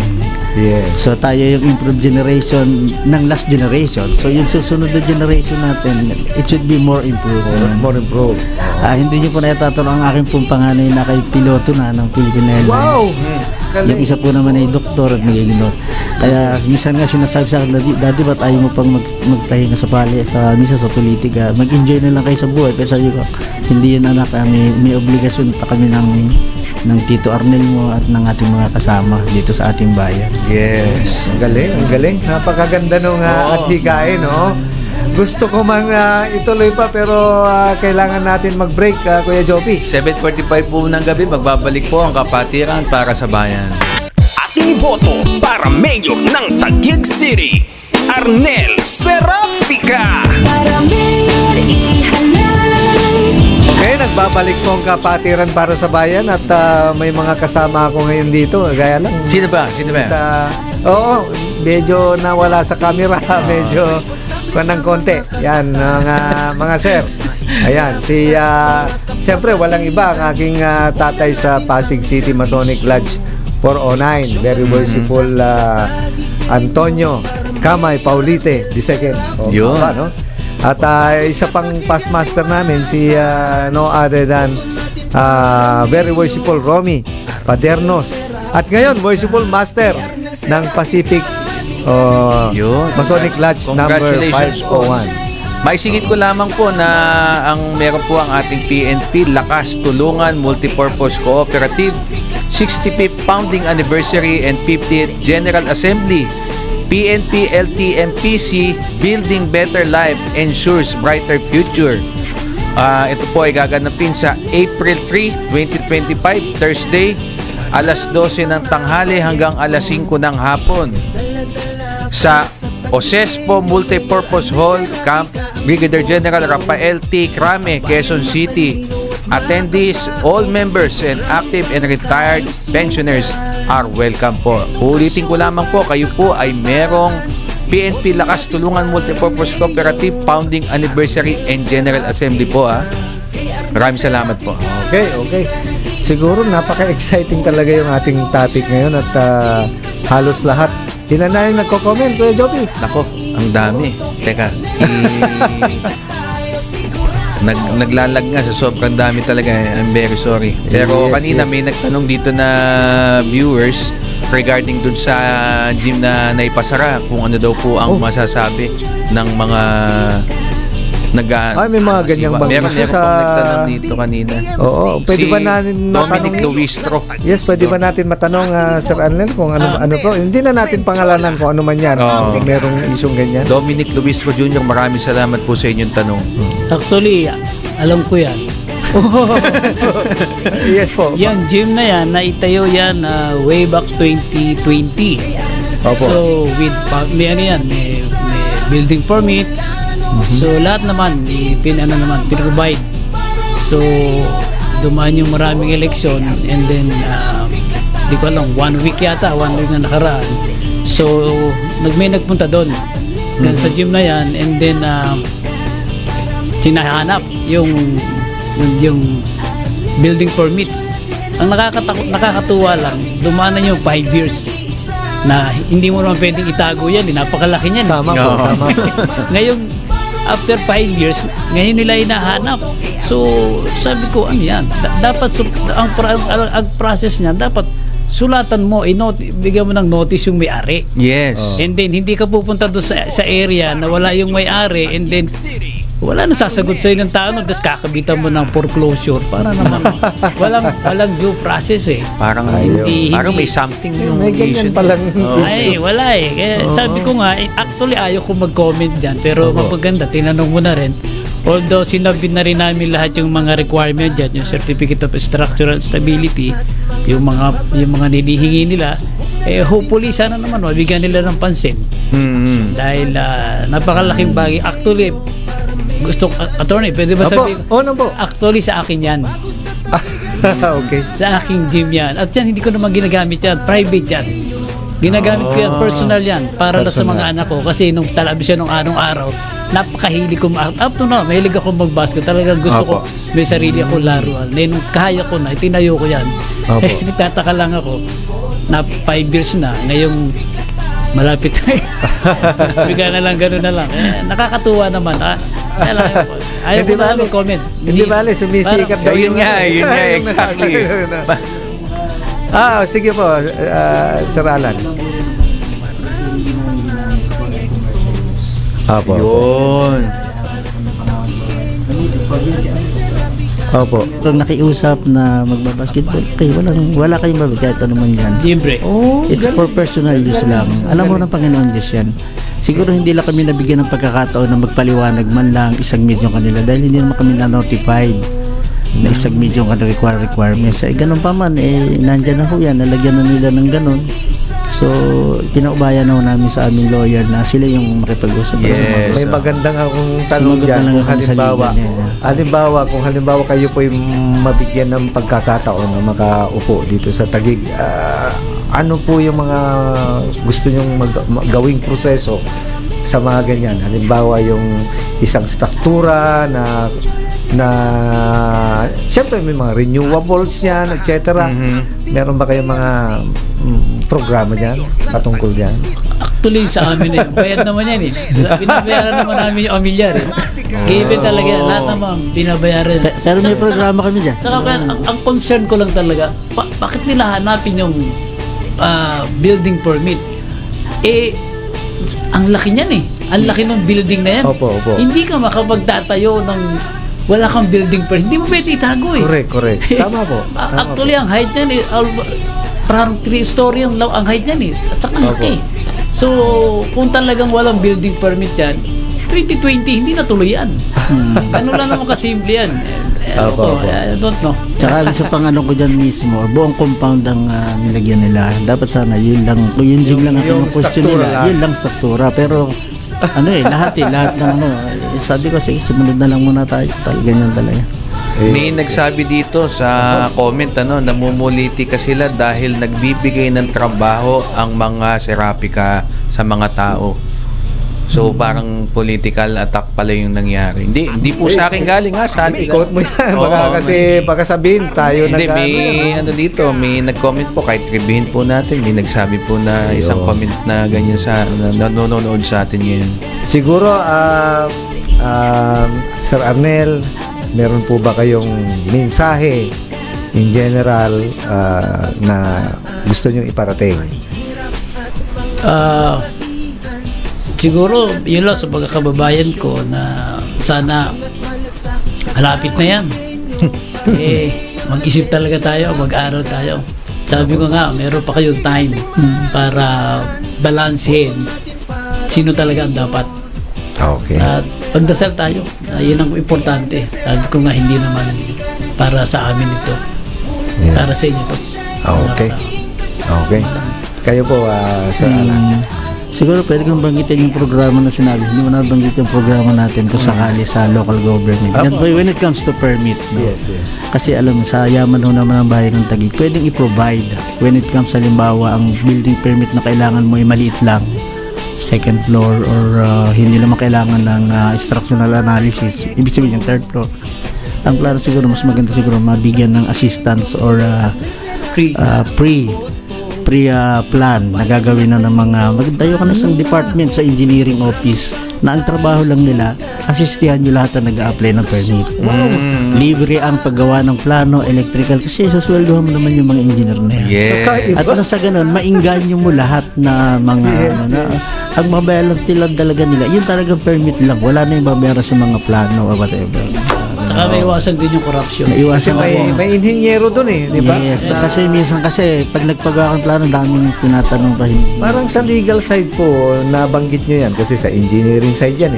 Yes. So tayo yung improved generation ng last generation. So yung susunod na generation natin, it should be more improved. More improved. Hindi niyo po natatanong ang aking pong panganay na kay piloto na ng Philippine Airlines. Wow! Yung isa po naman ay doktor at magiging Kaya minsan nga sinasabi sa akin, Daddy, ba't ayaw mo pang magpahinga minsan sa politika? Mag-enjoy na lang kayo sa buhay. Pero sabi ko, hindi yun anak, may obligasyon pa kami ng Tito Arnel mo at ng ating mga kasama dito sa ating bayan. Yes. Ang galing. Napakaganda nung at hikain, no? Gusto ko mang ituloy pa pero kailangan natin mag-break, Kuya Jopi. 7:45 po ng gabi, magbabalik po ang Kapatiran para sa Bayan. Ating iboto para mayor ng Taguig City, Arnel Serafica. Para mayor ihalal. Okay, nagbabalik po ang Kapatiran para sa Bayan at may mga kasama ako ngayon dito. Gaya lang. Sino ba? Oo, medyo nawala sa camera. Medyo ng konti. Yan, mga sir. Ayan, siyempre walang iba ang aking tatay sa Pasig City Masonic Lodge 409. Very worshipful Antonio Kamay Paulite II. Yun. No? At isa pang past master namin si no other than very worshipful Romy Paternos. At ngayon, worshipful master ng Pacific Yun. Masonic Lodge number Congratulations po. 501. Maisingit ko lamang po na meron po ang ating PNP Lakas Tulungan Multipurpose Cooperative 65th Founding Anniversary and 50th General Assembly. PNP LTMPC Building Better Life Ensures Brighter Future. Ito po ay gaganapin sa April 3, 2025, Thursday, alas 12 ng tanghali hanggang alas 5 ng hapon sa Osespo Multipurpose Hall, Camp Brigadier General Rafael T. Crame, Quezon City. Attendees, all members and active and retired pensioners are welcome po. Ulitin ko lamang po, kayo po ay merong PNP Lakas Tulungan Multipurpose Cooperative Founding Anniversary and General Assembly po. Maraming salamat po. Okay. Siguro napaka-exciting talaga yung ating topic ngayon at halos lahat. Ilan na yung nagko-comment, Kuya Jopi? Nako, ang dami. Teka, naglalag nga sa sobrang dami talaga. I'm very sorry. Pero Yes, kanina yes. may nagtanong dito na viewers regarding dun sa gym na naipasara, kung ano daw po ang masasabi ng mga Ay, may mga ganyang bang meron issue pong nagtanong dito kanina. Oo, pwede ba natin Dominic matanong? Luistro. Yes, pwede ba natin matanong, Sir Arnel, kung ano po? Hindi na natin pangalanan kung ano man yan. Oo. Kung merong isyong ganyan. Dominic Luistro Jr., maraming salamat po sa inyong tanong. Actually, alam ko yan. Yes po. Yan, gym na yan, naitayo yan way back 2020. Opo. So, with may ano yan, may building permits. So, lahat naman, pinrovide. So, dumaan yung maraming eleksyon and then, di ko alam, 1 week na nakaraan. So, may nagpunta doon sa gym na yan and then, sinahanap yung building permits. ang nakakatuwa lang, dumaan na yung 5 years na hindi mo naman pwedeng itago yan, napakalaki niyan. Tama po, Oo. tama po. Ngayon, after 5 years, ngayon nila hinahanap. So, sabi ko, ano yan? Dapat, ang process niya, dapat sulatan mo, bigyan mo ng notice yung may-ari. Yes. And then, hindi ka pupunta doon sa area na wala yung may-ari, and then, wala nang sasagot sa'yo ng tao, tapos kakabitan mo ng foreclosure. Para naman, walang due process eh. Parang may something yung May ganyan issue. palang Ay, wala eh. Kaya sabi ko nga, actually ayaw ko mag-comment dyan, pero mapaganda, tinanong mo na rin. Although sinabit na rin namin lahat yung mga requirement dyan, yung Certificate of Structural Stability, yung mga nilihingi nila, hopefully sana naman mabigyan nila ng pansin. Dahil napakalaking bagay. Actually, attorney, pwede ba sabihin? Po. Actually, sa akin yan. Okay. Sa aking gym yan. At yan, hindi ko naman ginagamit yan. Private yan. Ginagamit ko yan. Personal yan. Para lang sa mga anak ko. Kasi nung talabisyon nung araw, napakahilig ko. Up to now, mahilig ako mag-basket. Talagang gusto ko. May sarili ako laruan. Nung kaya ko na, itinayo ko yan. Nagtataka lang ako na 5 years na. Ngayong malapit na bigyan na lang, gano'n na lang. Nakakatuwa naman. Ayaw ko na mag-comment. Hindi bale, sumisikat daw Yun nga, yung exactly. Sige po, Sir Alan. Yun. Opo. Kung nakiusap na magbabasketball, wala kayong babay kahit ano man yan. Libre. It's for personal use lang. Alam mo ng Panginoon Diyos yan. Siguro hindi lang kami nabigyan ng pagkakataon na magpaliwanag man lang isubmit yung kanila dahil hindi naman kami na-notified na isubmit yung requirements. Ganun pa man, nandyan na ho yan, nalagyan na nila ng ganun. So, pinaubayan na ho namin sa aming lawyer na sila yung makipag-usap. Yes. May magandang akong tanong Sumagot dyan. na lang Kung ako sa halimbawa kayo po yung mabigyan ng pagkakataon na makaupo dito sa Taguig, ano po yung mga gusto nyong gawing proseso sa mga ganyan? Halimbawa yung isang struktura na siyempre may mga renewables yan, etc. Meron ba kayong mga programa dyan patungkol dyan? Actually, sa amin bayad naman yan eh. Binabayaran naman namin yung amilyar eh. Given talaga yan. Lahat naman binabayaran. Pero may programa kami dyan. Saka ang concern ko lang talaga, bakit nila hanapin yung building permit? Ang laki niyan eh. Ang laki ng building na yan. Opo. Hindi ka makapagtatayo ng wala kang building permit. Hindi mo pwede itago eh. Correct. Tama po. Actually, ang height niyan eh, parang 3-story ang height niyan eh. At saka laki. So, kung talagang walang building permit yan, 2020, hindi natuloy yan. Ano lang naman kasimple yan. I don't know. Tsaka sa pangano ko dyan mismo, buong compound ang nilagyan nila. Dapat sana yun gym lang ang yung question nila. lang. Yun lang struktura. Pero lahat ng sabi ko, sige, sumunod na lang muna tayo. Ganyan talaga. May nagsabi dito sa comment, namumuliti ka sila dahil nagbibigay ng trabaho ang mga serapika sa mga tao. So parang political attack pala yung nangyari. Hindi po sa akin galing sa atin. Ikot mo yan. Baka sabihin tayo Hindi, may nag-comment po, kahit tribihin po natin, may nagsabi po na isang comment na ganyan nanonood sa atin ngayon. Siguro, Sir Arnel, meron po ba kayong mensahe in general na gusto nyo iparating? Siguro, yun lang sa pagkakababayan ko na sana malapit na yan. Mag-isip talaga tayo, mag-aral tayo. Sabi ko nga, meron pa kayong time para balansehin sino talaga ang dapat. Okay. At pagdasal tayo, yun ang importante. Sabi ko nga, hindi naman para sa amin ito. Para sa inyo to. Okay. Kayo po, Sir Alan. Siguro pwede kong banggitin yung programa na sinabi. Hindi mo nabanggit yung programa natin kung sakali sa local government. Yan po, when it comes to permit. No? Yes. Kasi alam mo, sa yaman ho naman ang bayan ng Taguig, pwedeng i-provide. When it comes, halimbawa, ang building permit na kailangan mo ay maliit lang, second floor, or hindi naman kailangan ng structural analysis, ibig sabihin yung third floor. ang plano siguro mas maganda siguro mabigyan ng assistance or pre-plan na gagawin na ng mga magtayo ka na isang department sa engineering office na ang trabaho lang nila, asistihan nyo lahat na nag-a-apply ng permit. Libre ang paggawa ng plano, electrical, kasi susweldohan mo naman yung mga engineer na yan. Yes. At sa ganun, mainganyo mo lahat na mga ang mabayaran talaga nila, yun talagang permit lang. Wala na yung babayaran sa mga plano or whatever. Saka may iwasan din yung corruption. Kasi may inhinyero doon di ba? Yes, kasi minsan pag nagpagawa ng plano, daming tinatanong pa. Parang sa legal side po, nabanggit nyo yan kasi sa engineering side yan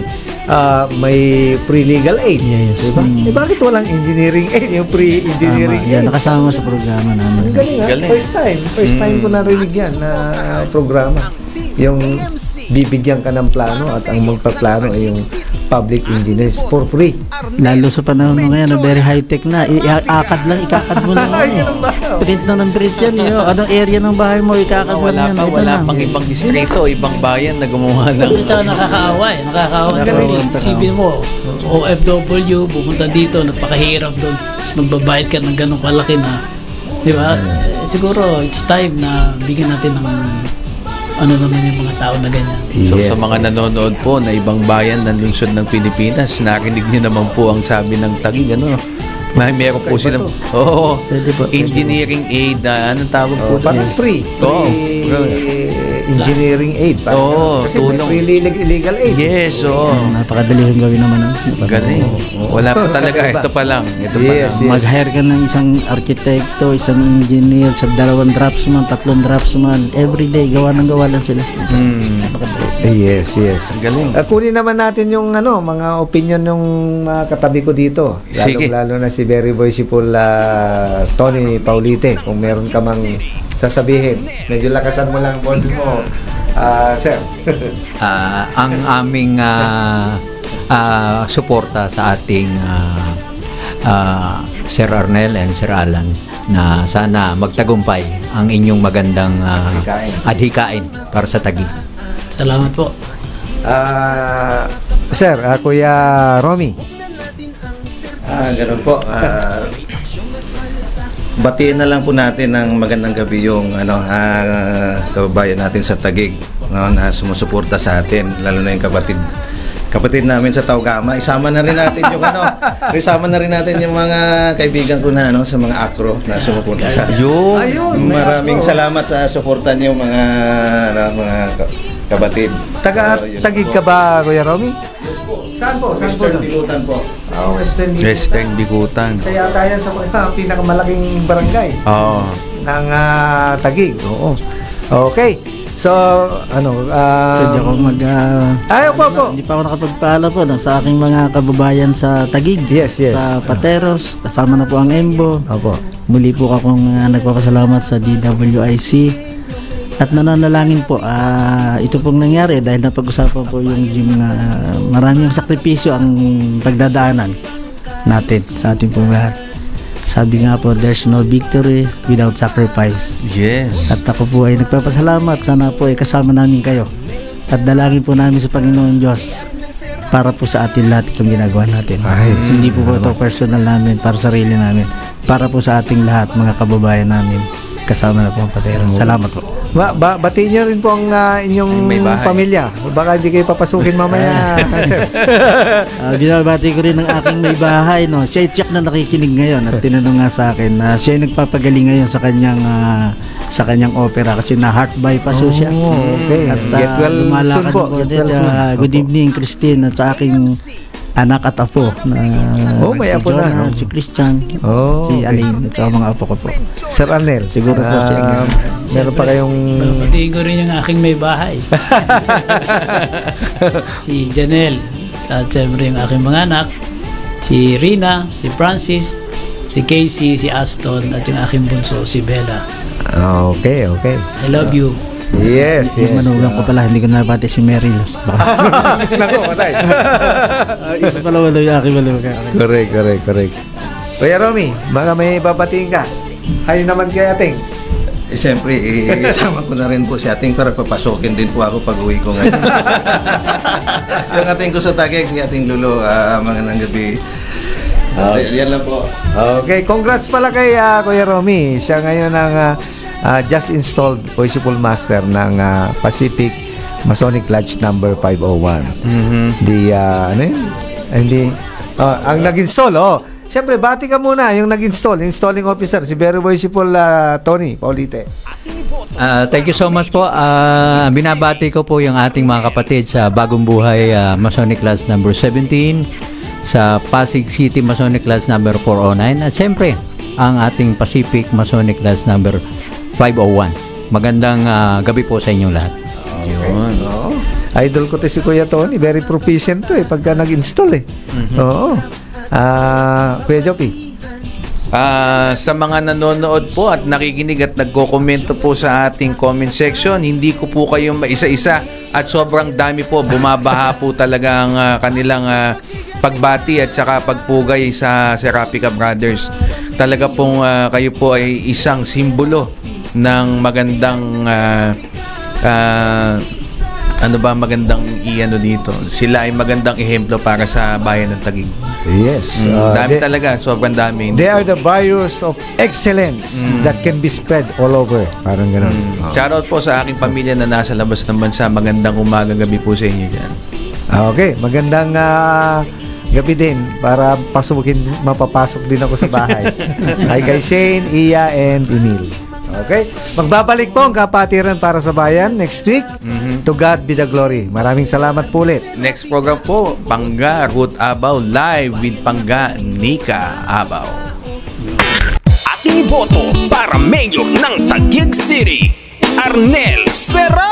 may pre-legal aid. Yes. Diba? Bakit walang engineering aid? Yung pre-engineering aid. Yan, nakasama sa programa namin. Galing. First time ko narinig yan na programa. Yung bibigyan ka ng plano at ang magpaplano ay yung public engineers for free. Lalo sa panahon mo ngayon na very high-tech na, ikakad mo lang. Print na ng print yan. Anong area ng bahay mo, ikakad mo lang. Wala pang ibang distrito, ibang bayan na gumawa ng... Ito nakakaawa Isipin mo, OFW, pumunta dito, napakahirap doon. Tapos magbabayad ka ng ganong kalaki na, di ba? Siguro, it's time na bigyan natin ng ano naman yung mga tao na ganyan. So sa mga nanonood po na ibang bayan ng lungsod ng Pilipinas, narinig niyo naman po ang sabi ng Taguig, meron po silang engineering aid, anong tawag po? Parang free. Engineering aid. Kasi tulong. may free legal aid. Yes, napakadali yung gawin naman. Galing. Wala pa talaga. Ito pa lang. Mag-hire ka ng isang arkitekto, isang engineer, sa 2 draftsman, 3 draftsman, everyday, gawa lang sila. Yes. Galing. Kunin naman natin yung mga opinion ng mga katabi ko dito. Lalo na si Very Voiceful Tony Paulite. Kung meron ka mang sasabihin, medyo lakasan mo lang ang boses mo, sir. Ang aming suporta sa ating Sir Arnel and Sir Alan na sana magtagumpay ang inyong magandang adhikain para sa Taguig. Salamat po. Sir, Kuya Romy. Ganun po. Batiin na lang po natin ng magandang gabi yung kababayan natin sa Taguig na sumusuporta sa atin, lalo na yung kapatid namin sa Taugama. Isama na rin natin yung mga kaibigan ko na sa mga akro na sumuporta sa atin. Maraming salamat sa suporta niyo mga kapatid. Taguig ka ba, Kuya Romy? Yes po. Saan po? Western Bigutan po. Western Bigutan. Isa yata yan sa pinakamalaking barangay ng Taguig. Oo. Okay. So, Pwede ako hindi pa ako nakapagpaalam po sa aking mga kababayan sa Taguig. Yes. Sa Pateros, kasama na po ang Embo. Opo. Muli po akong nagpapasalamat sa DWIC. At nananalangin po, ito pong nangyari dahil napag-usapan po yung maraming sakripisyo ang pagdadaanan natin sa ating pong lahat. Sabi nga po, there's no victory without sacrifice. Yes. At ako po ay nagpapasalamat. Sana po ay kasama namin kayo. At dalangin po namin sa Panginoon Diyos para po sa atin lahat itong ginagawa natin. Hindi po ito personal namin, para sa sarili namin. Para po sa ating lahat, mga kababayan namin. Kasama na po ang Pateros. Salamat po. Batiin nyo rin po ang inyong pamilya. Baka hindi kayo papasukin mamaya, sir. Binabati ko rin ng aking may bahay. Siya check na nakikinig ngayon at tinanong nga sa akin na siya nagpapagaling ngayon sa kanyang opera kasi na heart bypass siya. Okay. At lumalakad po. Good evening, Christine, at sa aking anak at apo na may si apo Jonah, na. si Christian, si Aline at mga apo ko po. Sir Arnel, Siguro po meron pa kayong Babatiin ko rin yung aking may bahay. Si Janelle, at siyempre yung aking mga anak, si Rina, si Francis, si Casey, si Aston, at yung aking bunso, si Bella. Okay. I love you. Yes. Yung manugang ko pala, hindi ko nabati si Mary Los. Nako, patay. Isa pala wala yung aking manugang. Correct. Kuya Romy, baka may babatiin ka. Hayo naman kay ating. Siyempre, isama ko na rin po si ating para papasukin din po ako pag uwi ko ngayon. Yung ating ko sa Taguig, si ating Lulo, magandang gabi. Yan lang po. Okay, congrats pala kay Kuya Romy. Siya ngayon ang just installed Voice Pool Master ng Pacific Masonic Lodge number 501. Ang nag-install, siyempre, bati ka muna yung nag-install, yung installing officer, si Very Voice Pool Tony Paulite. Thank you so much po. Binabati ko po yung ating mga kapatid sa Bagong Buhay Masonic Lodge number 17, sa Pasig City Masonic Lodge number 409, at siyempre ang ating Pacific Masonic Lodge number 501. Magandang gabi po sa inyong lahat. Yun. Idol ko to si Kuya Tony, very proficient to pagka nag-install Oo. Kuya Jopi. Sa mga nanonood po at nakikinig at nagko-komento po sa ating comment section, hindi ko po kayo maisa-isa at sobrang dami po, bumabaha po talaga ang kanilang pagbati at saka pagpugay sa Serapica Brothers. Talaga pong kayo po ay isang simbolo ng magandang magandang dito. Sila ay magandang ehemplo para sa bayan ng Taguig. Yes. Dami talaga, sobrang dami. They are the barriers of excellence that can be spread all over. Parang gano'n. Shoutout po sa aking pamilya na nasa labas ng bansa. Magandang umaga, gabi po sa inyo dyan. Okay, magandang gabi din para mapapasok din ako sa bahay. Hi kay Shane, Iya, and Emil. Okay? Magbabalik po ang Kapatiran para sa Bayan next week. To God be the glory. Maraming salamat po ulit. Next program po, Pangga Ruth Abaw live with Pangga Nika Abaw. Ating iboto para Mayor ng Taguig City, Arnel Serrano.